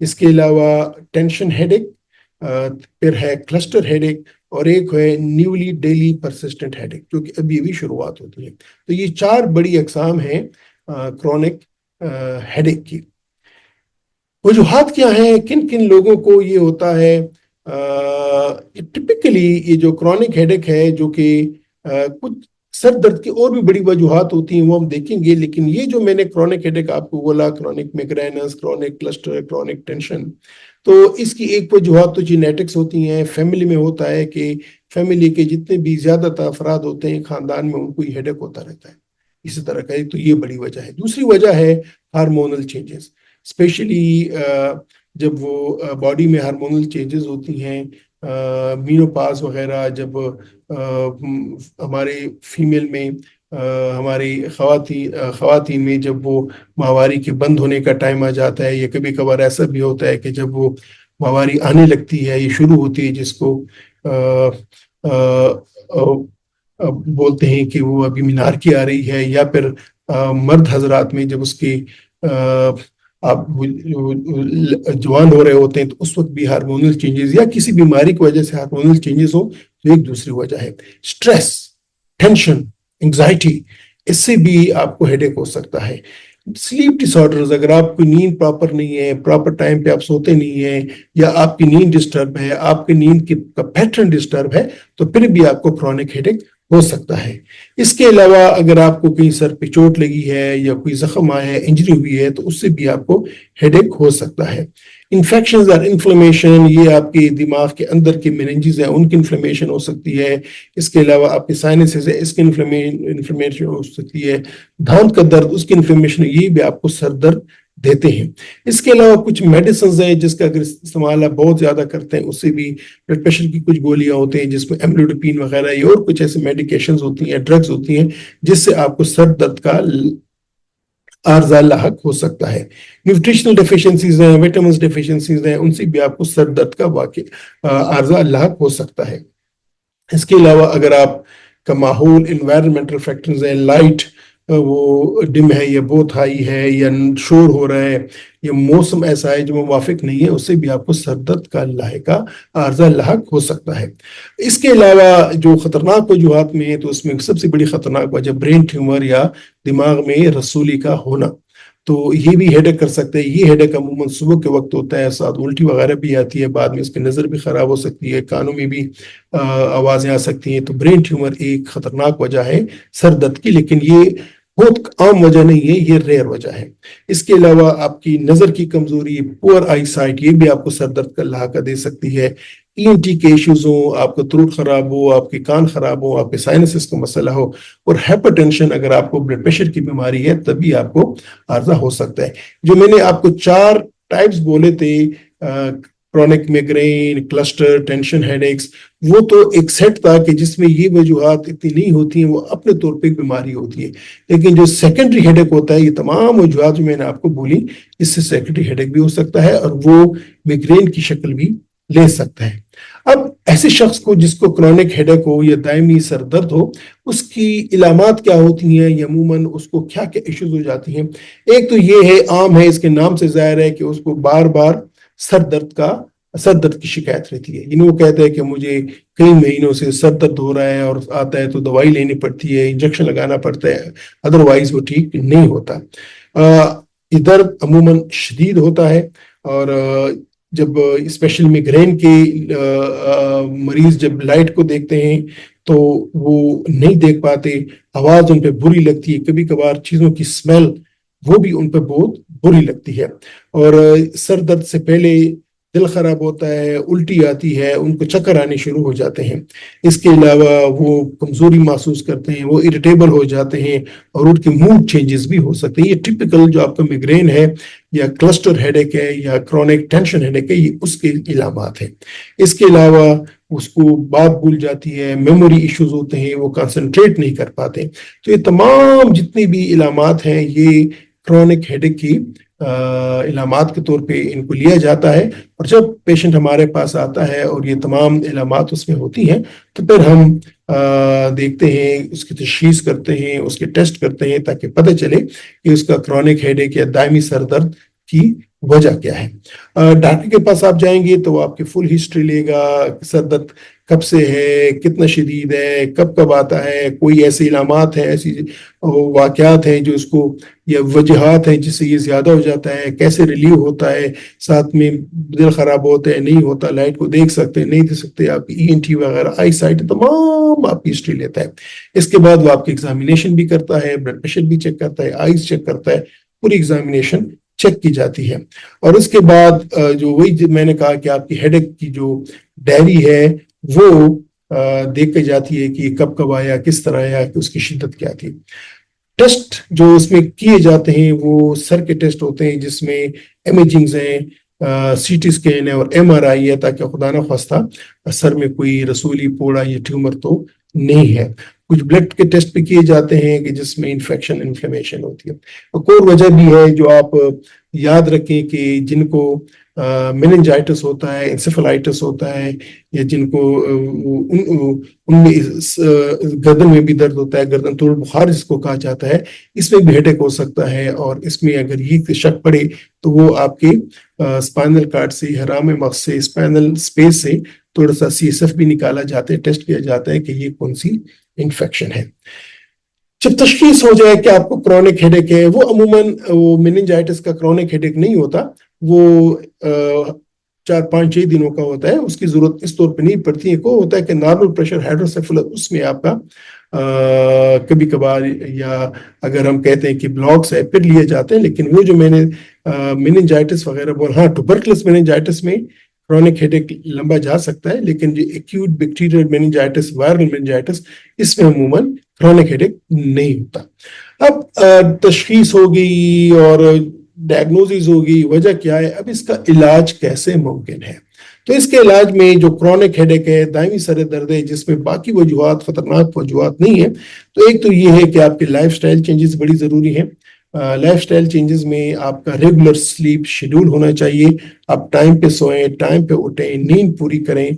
اس کے علاوہ tension head ایک، پھر ہے کلسٹر ہیڈ ایک، اور ایک ہے نیولی ڈیلی پرسسٹنٹ ہیڈ ایک، جو کہ ابھی ابھی شروعات ہوتی ہے. تو یہ 4 بڑی اقسام ہیں کرونک ہیڈ ایک کی. وجوہات کیا ہیں؟ کن کن لوگوں کو یہ ہوتا ہے؟ ٹپکلی یہ جو کرونک ہیڈ ایک ہے، جو کہ کچھ سر درد کی اور بھی بڑی وجوہات ہوتی ہیں، وہ ہم دیکھیں گے. لیکن یہ جو میں نے کرونک ہیڈ ایک آپ کو بولا، chronic میگرینس، chronic cluster, chronic tension, تو اس کی ایک وجوہات تو جینیٹکس ہوتی ہیں. فیملی میں ہوتا ہے کہ فیملی کے جتنے بھی زیادہ تر افراد ہوتے ہیں خاندان میں، ان کو یہ ہیڈ ایک ہوتا رہتا ہے اسی طرح کا. تو یہ بڑی وجہ ہے. دوسری وجہ ہے ہارمونل چینجز، اسپیشلی جب وہ باڈی میں ہارمونل چینجز ہوتی ہیں، مینوپاز وغیرہ، جب ہمارے فیمیل میں، ہماری خواتین میں جب وہ ماہواری کے بند ہونے کا ٹائم آ جاتا ہے، یا کبھی کبھار ایسا بھی ہوتا ہے کہ جب وہ ماہواری آنے لگتی ہے، یہ شروع ہوتی ہے، جس کو بولتے ہیں کہ وہ ابھی مینارکی آ رہی ہے، یا پھر مرد حضرات میں جب اس کی آپ جوان ہو رہے ہوتے ہیں، تو اس وقت بھی ہارمونل چینجز یا کسی بیماری کی وجہ سے ہارمونل چینجز ہو، تو ایک دوسری وجہ ہے. سٹریس، ٹینشن، انگزائٹی، اس سے بھی آپ کو ہیڈ ایک ہو سکتا ہے. سلیپ ڈس آرڈرز، اگر آپ کی نیند پراپر نہیں ہے، پراپر ٹائم پہ آپ سوتے نہیں ہیں، یا آپ کی نیند ڈسٹرب ہے، آپ کی نیند کا پیٹرن ڈسٹرب ہے، تو پھر بھی آپ کو کرونک ہیڈ ایک ہو سکتا ہے. اس کے علاوہ اگر آپ کو کہیں سر پہ چوٹ لگی ہے، یا کوئی زخم آیا ہے، انجری ہوئی ہے، تو اس سے بھی آپ کو ہیڈ ایک ہو سکتا ہے. انفیکشنز اور انفلیمیشن، یہ آپ کے دماغ کے اندر کے میننجز ہیں، ان کی انفلیمیشن ہو سکتی ہے. اس کے علاوہ آپ کے سائنسز ہے، اس کی انفلیمیشن ہو سکتی ہے. دھانت کا درد، اس کی انفلیمیشن، یہ بھی آپ کو سر درد دیتے ہیں. اس کے علاوہ کچھ میڈیسنز ہیں جس کا اگر استعمال آپ بہت زیادہ کرتے ہیں، اس سے بھی بلڈ پریشر کی کچھ گولیاں ہوتے ہیں جس میں ایملوڈوپین وغیرہ، یا اور کچھ ایسے میڈیکیشنز ہوتی ہیں، ڈرگز ہوتی ہیں، جس سے آپ کو سر درد کا عارضہ لاحق ہو سکتا ہے. نیوٹریشنل ڈیفیشنسیز ہیں، وٹامنس ڈیفیشنسیز ہیں، ان سے بھی آپ کو سر درد کا عارضہ لاحق ہو سکتا ہے. اس کے علاوہ اگر آپ کا ماحول، انوائرمنٹل فیکٹرز ہیں، لائٹ وہ ڈم ہے یا بہت ہائی ہے، یا شور ہو رہا ہے، یا موسم ایسا ہے جو موافق نہیں ہے، اس سے بھی آپ کو سر درد کا عارضہ لاحق ہو سکتا ہے. اس کے علاوہ جو خطرناک وجوہات میں ہے، تو اس میں سب سے بڑی خطرناک وجہ برین ٹیومر یا دماغ میں رسولی کا ہونا، تو یہ بھی ہیڈ ایک کر سکتے ہیں. یہ ہیڈ ایک عموماً صبح کے وقت ہوتا ہے، ساتھ الٹی وغیرہ بھی آتی ہے، بعد میں اس کی نظر بھی خراب ہو سکتی ہے، کانوں میں بھی آوازیں آ سکتی ہیں. تو برین ٹیومر ایک خطرناک وجہ ہے سر درد کی، لیکن یہ بہت عام وجہ نہیں ہے، یہ ریئر وجہ ہے. اس کے علاوہ آپ کی نظر کی کمزوری، پور آئی سائٹ، یہ بھی آپ کو سر درد کا لاحقہ دے سکتی ہے. ENT کے ایشوز ہوں، آپ کا تھروٹ خراب ہو، آپ کے کان خراب ہو، آپ کے سائنسز کا مسئلہ ہو، اور ہائپر ٹینشن، اگر آپ کو بلڈ پریشر کی بیماری ہے، تبھی آپ کو عارضہ ہو سکتا ہے. جو میں نے آپ کو 4 ٹائپس بولے تھے، chronic migraine, cluster, tension, headaches, وہ تو ایک سیٹ تھا کہ جس میں یہ وجوہات اتنی نہیں ہوتی ہیں، وہ اپنے طور پہ ایک بیماری ہوتی ہے. لیکن جو سیکنڈری ہیڈ ایک ہوتا ہے، یہ تمام وجوہات جو میں نے آپ کو بولی، اس سے سیکنڈری ہیڈ ایک بھی ہو سکتا ہے، اور وہ میگرین کی شکل بھی لے سکتا ہے. اب ایسے شخص کو جس کو کرونک ہیڈ ایک ہو یا دائمی سر درد ہو، اس کی علامات کیا ہوتی ہیں، یا عموماً اس کو کیا کیا ایشوز ہو جاتی ہیں. ایک تو یہ ہے، عام ہے، اس کے نام سے ظاہر ہے کہ اس کو بار بار سر درد کی شکایت رہتی ہے. یعنی وہ کہتا ہے کہ مجھے کئی مہینوں سے سر درد ہو رہا ہے، اور آتا ہے تو دوائی لینی پڑتی ہے، انجیکشن لگانا پڑتا ہے، ادروائز وہ ٹھیک نہیں ہوتا. یہ درد عموماً شدید ہوتا ہے، اور جب اسپیشل میگرین کے مریض جب لائٹ کو دیکھتے ہیں تو وہ نہیں دیکھ پاتے، آواز ان پہ بری لگتی ہے، کبھی کبھار چیزوں کی سمیل وہ بھی ان پہ بہت بری لگتی ہے. اور سر درد سے پہلے دل خراب ہوتا ہے، الٹی آتی ہے، ان کو چکر آنے شروع ہو جاتے ہیں. اس کے علاوہ وہ کمزوری محسوس کرتے ہیں، وہ اریٹیبل ہو جاتے ہیں، اور ان کے موڈ چینجز بھی ہو سکتے ہیں. یہ ٹپیکل جو آپ کا میگرین ہے، یا کلسٹر ہیڈ ایک ہے، یا کرونک ٹینشن ہیڈ ایک ہے، یہ اس کے علامات ہیں. اس کے علاوہ اس کو بات بھول جاتی ہے، میموری ایشوز ہوتے ہیں، وہ کنسنٹریٹ نہیں کر پاتے. تو یہ تمام جتنی بھی علامات ہیں، یہ کرونک ہیڈ ایک کی علامات کے طور پہ ان کو لیا جاتا ہے. اور جب پیشنٹ ہمارے پاس آتا ہے اور یہ تمام علامات اس میں ہوتی ہیں، تو پھر ہم دیکھتے ہیں، اس کی تشخیص کرتے ہیں، اس کے ٹیسٹ کرتے ہیں، تاکہ پتہ چلے کہ اس کا کرونک ہیڈ ایک یا دائمی سر درد کی وجہ کیا ہے. ڈاکٹر کے پاس آپ جائیں گے تو وہ آپ کی فل ہسٹری لے گا, سر درد کب سے ہے, کتنا شدید ہے, کب کب آتا ہے, کوئی ایسے علامات ہیں, ایسی واقعات ہیں جو اس کو, یا وجوہات ہیں جس سے یہ زیادہ ہو جاتا ہے, کیسے ریلیو ہوتا ہے, ساتھ میں دل خراب ہوتا ہے نہیں ہوتا, لائٹ کو دیکھ سکتے نہیں دیکھ سکتے, آپ کی ENT وغیرہ آئی سائٹ تمام آپ کی ہسٹری لیتا ہے. اس کے بعد وہ آپ کی ایگزامینیشن بھی کرتا ہے, بلڈ پریشر بھی چیک کرتا ہے, آئیز چیک کرتا ہے, پوری ایگزامینیشن چیک کی جاتی ہے. اور اس کے بعد جو وہی میں نے کہا کہ آپ کی ہیڈ ایک کی جو ڈائری ہے وہ دیکھ کے جاتی ہے کہ یہ کب کب آیا, کس طرح آیا, کہ اس کی شدت کیا تھی. ٹیسٹ جو اس میں کیے جاتے ہیں وہ سر کے ٹیسٹ ہوتے ہیں جس میں امیجنگز ہیں, CT اسکین ہے اور MRI ہے, تاکہ خدا نہ خواستہ سر میں کوئی رسولی پوڑا یا ٹیومر تو نہیں ہے. کچھ بلڈ کے ٹیسٹ بھی کیے جاتے ہیں کہ جس میں انفلیمیشن ہوتی ہے. ایک اور وجہ بھی ہے جو آپ یاد رکھیں کہ جن کو میننجائٹس ہوتا ہے, انسیفلائٹس ہوتا ہے, یا جن کو ان میں گردن میں بھی درد ہوتا ہے, گردن توڑ بخار جس کو کہا جاتا ہے, اس میں بھی ہیڈیک ہو سکتا ہے. اور اس میں اگر یہ شک پڑے تو وہ آپ کے اسپائنل کارڈ سے, حرام مغز سے, اسپائنل اسپیس سے تھوڑا سا CSF بھی نکالا جاتا ہے, ٹیسٹ کیا جاتا ہے کہ یہ کون سی انفیکشن ہے. جب تشخیص ہو جائے کہ آپ کو کرونک ہیڈیک ہے, وہ عموماً وہ میننجائٹس کا کرونک ہیڈیک نہیں ہوتا, وہ 4-5-6 دنوں کا ہوتا ہے, اس کی ضرورت اس طور پہ نہیں پڑتی ہے. کو ہوتا ہے کہ نارمل پریشر ہائیڈروسیفلس, اس میں آپ کا کبھی کبھار, یا اگر ہم کہتے ہیں کہ بلاکس ہے پھر لیے جاتے ہیں. لیکن وہ جو میں نے میننجائٹس وغیرہ بول, ہاں ٹوبرکلس میننجائٹس میں کرونک ہیڈیک لمبا جا سکتا ہے, لیکن جو acute bacterial meningitis, viral meningitis, اس میں عموماً کرونک ہیڈیک نہیں ہوتا. اب تشخیص ہو گئی اور ڈائگنوزز ہوگی, وجہ کیا ہے, اب اس کا علاج کیسے ممکن ہے. تو اس کے علاج میں جو کرونک ہیڈیک ہے, دائمی سر درد ہے جس میں باقی وجوہات, خطرناک وجوہات نہیں ہیں, تو ایک تو یہ ہے کہ آپ کے لائف سٹائل چینجز بڑی ضروری ہیں. لائف سٹائل چینجز میں آپ کا ریگولر سلیپ شیڈول ہونا چاہیے, آپ ٹائم پہ سوئیں, ٹائم پہ اٹھیں, نیند پوری کریں,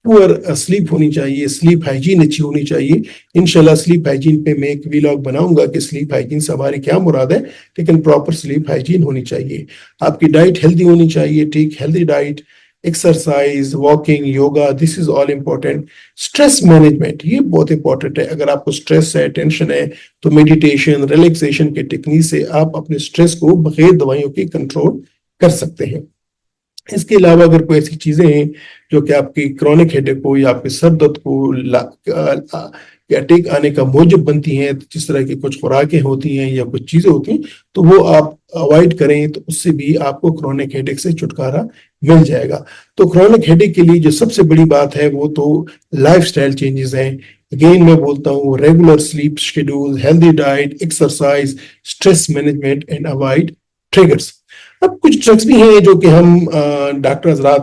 پور سلیپ ہونی چاہیے, سلیپ ہائیجین اچھی ہونی چاہیے. انشاءاللہ سلیپ ہائیجین پہ میں ایک ویلاگ بناؤں گا کہ سلیپ ہائیجین سے ہماری کیا مراد ہے, لیکن پراپر سلیپ ہائیجین ہونی چاہیے. آپ کی ڈائٹ ہیلدی ہونی چاہیے, ٹھیک healthy diet, exercise, walking, yoga, this is all important. Stress management یہ بہت امپورٹنٹ ہے. اگر آپ کو اسٹریس ہے, ٹینشن ہے, تو میڈیٹیشن, ریلیکسیشن کے ٹیکنیک سے آپ اپنے اسٹریس کو بغیر دوائیوں کے کنٹرول کر سکتے ہیں. اس کے علاوہ اگر کوئی ایسی چیزیں ہیں جو کہ آپ کی کرونک ہیڈیک کو یا آپ کے سر درد کو اٹیک آنے کا موجب بنتی ہیں, جس طرح کی کچھ خوراکیں ہوتی ہیں یا کچھ چیزیں ہوتی ہیں, تو وہ آپ اوائڈ کریں, تو اس سے بھی آپ کو کرونک ہیڈیک سے چھٹکارا مل جائے گا. تو کرونک ہیڈیک کے لیے جو سب سے بڑی بات ہے وہ تو لائف سٹائل چینجز ہیں. اگین میں بولتا ہوں, regular slip schedule, healthy diet, exercise, stress management and avoid triggers. اب کچھ ڈرگس بھی ہیں جو کہ ہم ڈاکٹر حضرات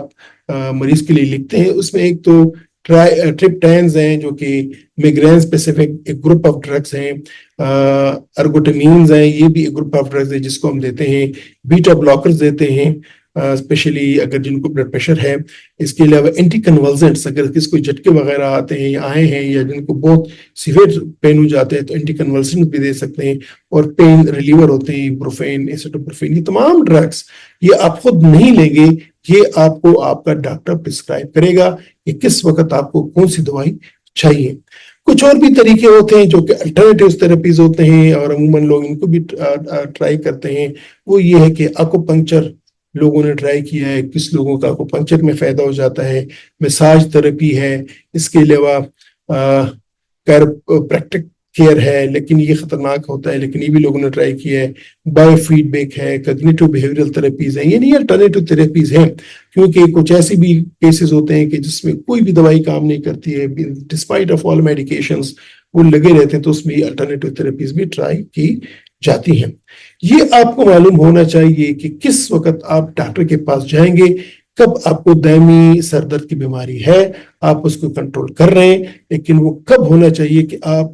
مریض کے لیے لکھتے ہیں. اس میں ایک تو ٹرپٹینز ہیں جو کہ میگرین اسپیسیفک ایک گروپ آف ڈرگس ہیں. ارگوٹامینز ہیں, یہ بھی ایک گروپ آف ڈرگس ہے جس کو ہم دیتے ہیں. بیٹا بلاکرز دیتے ہیں اسپیشلی اگر جن کو بلڈ پریشر ہے. اس کے علاوہ اینٹی کنولسنٹس, اگر کس کو جھٹکے وغیرہ آتے ہیں یا آئے ہیں یا جن کو بہت سیویئر پین ہو جاتے ہیں, تو اینٹی کنولسنٹس بھی دے سکتے ہیں. اور پین ریلیور ہوتے ہیں, بروفین, ایسیٹوپروفین, یہ تمام ڈرگس یہ آپ خود نہیں لیں گے, یہ آپ کو آپ کا ڈاکٹر پرسکرائب کرے گا کہ کس وقت آپ کو کون سی دوائی چاہیے. کچھ اور بھی طریقے ہوتے ہیں جو کہ الٹرنیٹیو تھراپیز ہوتے ہیں, اور عموماً لوگ ان کو بھی ٹرائی کرتے ہیں. وہ یہ ہے کہ ایکوپنکچر لوگوں نے ٹرائی کیا ہے, کس لوگوں کا ایکوپنکچر میں فائدہ ہو جاتا ہے. مساج تھراپی ہے, اس کے علاوہ کیروپریکٹک کیئر ہے, لیکن یہ خطرناک ہوتا ہے, لیکن یہ بھی لوگوں نے ٹرائی کیا ہے. بایو فیڈ بیک ہے, کوگنیٹو بیہیویئرل تھراپیز ہیں, یہ نہیں الٹرنیٹیو تھراپیز ہیں, کیونکہ کچھ ایسی بھی کیسز ہوتے ہیں کہ جس میں کوئی بھی دوائی کام نہیں کرتی ہے, ڈسپائٹ آف آل میڈیکیشنز وہ لگے رہتے ہیں, تو اس میں الٹرنیٹیو تھراپیز بھی ٹرائی کی جاتی ہیں. یہ آپ کو معلوم ہونا چاہیے کہ کس وقت آپ ڈاکٹر کے پاس جائیں گے, کب آپ کو دائمی سر درد کی بیماری ہے, آپ اس کو کنٹرول کر رہے ہیں, لیکن وہ کب ہونا چاہیے کہ آپ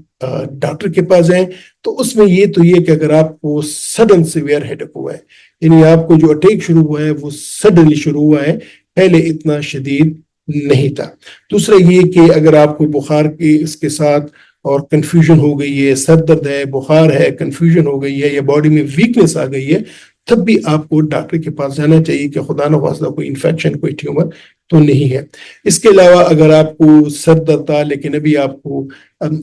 ڈاکٹر کے پاس جائیں. تو اس میں یہ تو یہ کہ اگر آپ کو سڈن سیویئر ہیڈیک ہوا ہے, یعنی آپ کو جو اٹیک شروع ہوا ہے وہ سڈنلی شروع ہوا ہے, پہلے اتنا شدید نہیں تھا. دوسرا یہ کہ اگر آپ کو بخار کی اس کے ساتھ اور کنفیوژن ہو گئی ہے, سر درد ہے, بخار ہے, کنفیوژن ہو گئی ہے, یا باڈی میں ویکنس آ گئی ہے, تب بھی آپ کو ڈاکٹر کے پاس جانا چاہیے کہ خدا نخواستہ کوئی انفیکشن، کوئی ٹیومر تو نہیں ہے۔ اس کے علاوہ اگر آپ کو سر درد تھا لیکن ابھی آپ کو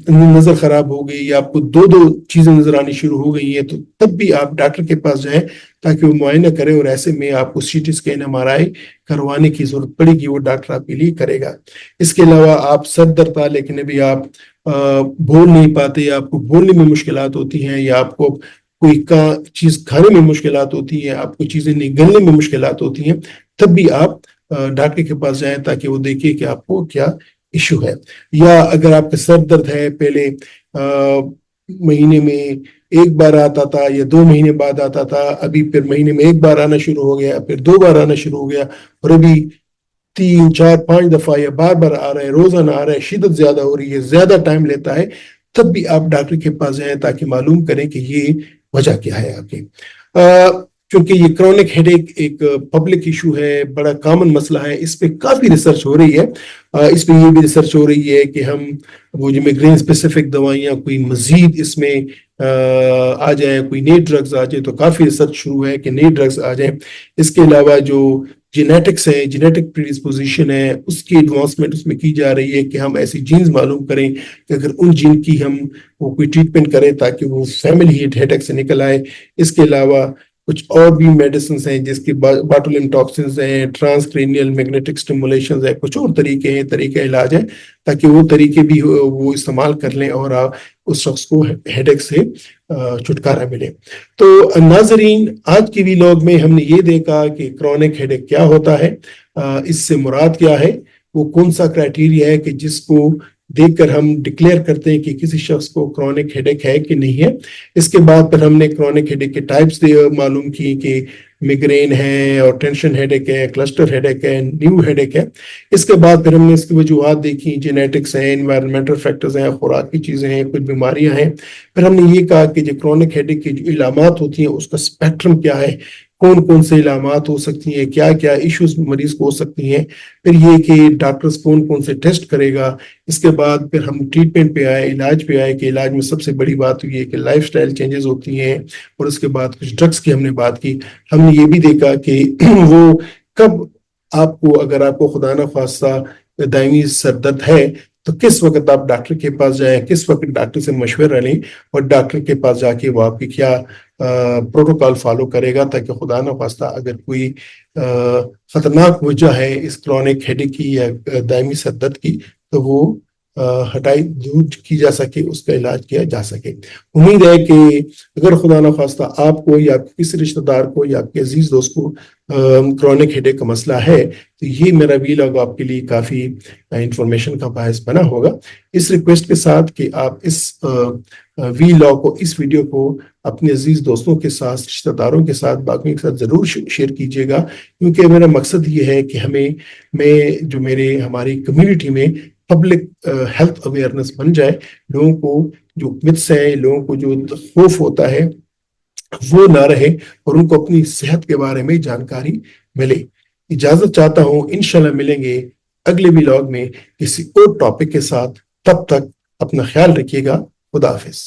نظر خراب ہو گئی یا آپ کو دو چیزیں نظر آنی شروع ہو گئی ہیں، تو تب بھی آپ ڈاکٹر کے پاس جائیں تاکہ وہ معائنہ کرے، اور ایسے میں آپ کو سی ٹی اسکین، MRI کروانے کی ضرورت پڑے گی، وہ ڈاکٹر آپ کے لیے کرے گا۔ اس کے علاوہ آپ سر درد تھا لیکن ابھی آپ بول نہیں پاتے، آپ کو بولنے میں مشکلات ہوتی ہیں، یا آپ کو کوئی چیز کھانے میں مشکلات ہوتی ہیں، آپ کو چیزیں نگلنے میں مشکلات ہوتی ہیں، تب بھی آپ ڈاکٹر کے پاس جائیں تاکہ وہ دیکھے کہ آپ کو کیا ایشو ہے۔ یا اگر آپ کا سر درد ہے، پہلے مہینے میں ایک بار آتا تھا یا 2 مہینے بعد آتا تھا، ابھی پھر مہینے میں ایک بار آنا شروع ہو گیا، پھر 2 بار آنا شروع ہو گیا، اور ابھی 3 4 5 دفعہ یا بار بار آ رہا ہے، روزانہ آ رہا ہے، شدت زیادہ ہو رہی ہے، زیادہ ٹائم لیتا ہے، تب بھی آپ ڈاکٹر کے پاس جائیں تاکہ معلوم کریں کہ یہ وجہ کیا ہے آپ کی۔ چونکہ یہ کرونک ہیڈ ایک پبلک ایشو ہے، بڑا کامن مسئلہ ہے، اس پہ کافی ریسرچ ہو رہی ہے۔ اس پہ یہ بھی ریسرچ ہو رہی ہے کہ ہم وہ جو مائگرین اسپیسیفک دوائیاں کوئی مزید اس میں آ جائیں، کوئی نئی ڈرگز آ جائیں، تو کافی ریسرچ شروع ہے کہ نئی ڈرگز آ جائیں۔ اس کے علاوہ جو جینیٹکس ہے، جینیٹک پریڈسپوزیشن ہے، اس کی ایڈوانسمنٹ اس میں کی جا رہی ہے کہ ہم ایسی جینز معلوم کریں کہ اگر ان جین کی ہم وہ کوئی ٹریٹمنٹ کریں تاکہ وہ فیملی ہیڈیک سے نکل آئے۔ اس کے علاوہ کچھ اور بھی میڈیسنز ہیں جس کی باٹولیم ٹاکسنز ہیں، ٹرانس کرینیل میگنیٹک سٹیمولیشنز ہیں، کچھ اور طریقے ہیں، طریقہ علاج ہیں، تاکہ وہ طریقے بھی وہ استعمال کر لیں اور اس شخص کو ہیڈیک سے چھٹکارا ملے۔ تو ناظرین، آج کی ویلاگ میں ہم نے یہ دیکھا کہ کرونک ہیڈیک کیا ہوتا ہے، اس سے مراد کیا ہے، وہ کون سا کرائٹیریا ہے کہ جس کو دیکھ کر ہم ڈکلیئر کرتے ہیں کہ کسی شخص کو کرونک ہیڈیک ہے کہ نہیں ہے۔ اس کے بعد پھر ہم نے کرونک ہیڈیک کے ٹائپس معلوم کی کہ میگرین ہے اور ٹینشن ہیڈیک ہے، کلسٹر ہیڈیک ہے، نیو ہیڈیک ہے۔ اس کے بعد پھر ہم نے اس کی وجوہات دیکھی، جینیٹکس ہیں، انوائرمنٹل فیکٹرز ہیں، خوراک کی چیزیں ہیں، کچھ بیماریاں ہیں۔ پھر ہم نے یہ کہا کہ جو کرونک ہیڈیک کی جو علامات ہوتی ہیں اس کا اسپیکٹرم کیا ہے، کون کون سے علامات ہو سکتی ہیں، کیا کیا ایشوز مریض کو ہو سکتی ہیں، پھر یہ کہ ڈاکٹرز کون کون سے ٹیسٹ کرے گا۔ اس کے بعد پھر ہم ٹریٹمنٹ پہ آئے، علاج پہ آئے کہ علاج میں سب سے بڑی بات یہ ہے کہ لائف سٹائل چینجز ہوتی ہیں، اور اس کے بعد کچھ ڈرگس کی ہم نے بات کی۔ ہم نے یہ بھی دیکھا کہ وہ کب آپ کو، اگر آپ کو خدا نخواستہ دائمی سر درد ہے تو کس وقت آپ ڈاکٹر کے پاس جائیں، کس وقت ڈاکٹر سے مشورہ لیں، اور ڈاکٹر کے پاس جا کے وہ آپ کی کیا پروٹوکال فالو کرے گا، تاکہ خدا نخواستہ اگر کوئی خطرناک وجہ ہے اس کرونک ہیڈیک کی یا دائمی سر درد کی تو وہ ہٹائی دور کی جا سکے، اس کا علاج کیا جا سکے۔ امید ہے کہ اگر خدا نخواستہ آپ کو یا کسی رشتہ دار کو یا آپ کے عزیز دوست کو کرونک ہیڈیک کا مسئلہ ہے تو یہ میرا ویلاگ آپ کے لیے کافی انفارمیشن کا باعث بنا ہوگا۔ اس ریکویسٹ کے ساتھ کہ آپ اس ویلاگ کو، اس ویڈیو کو اپنے عزیز دوستوں کے ساتھ، رشتہ داروں کے ساتھ، باقیوں کے ساتھ ضرور شیئر کیجیے گا، کیونکہ میرا مقصد یہ ہے کہ ہماری کمیونٹی میں پبلک ہیلتھ اویئرنس بن جائے، لوگوں کو جو متس ہیں، لوگوں کو جو خوف ہوتا ہے وہ نہ رہے، اور ان کو اپنی صحت کے بارے میں جانکاری ملے۔ اجازت چاہتا ہوں، انشاءاللہ ملیں گے اگلے ویلاگ میں کسی اور ٹاپک کے ساتھ۔ تب تک اپنا خیال رکھیے گا۔ خدا حافظ۔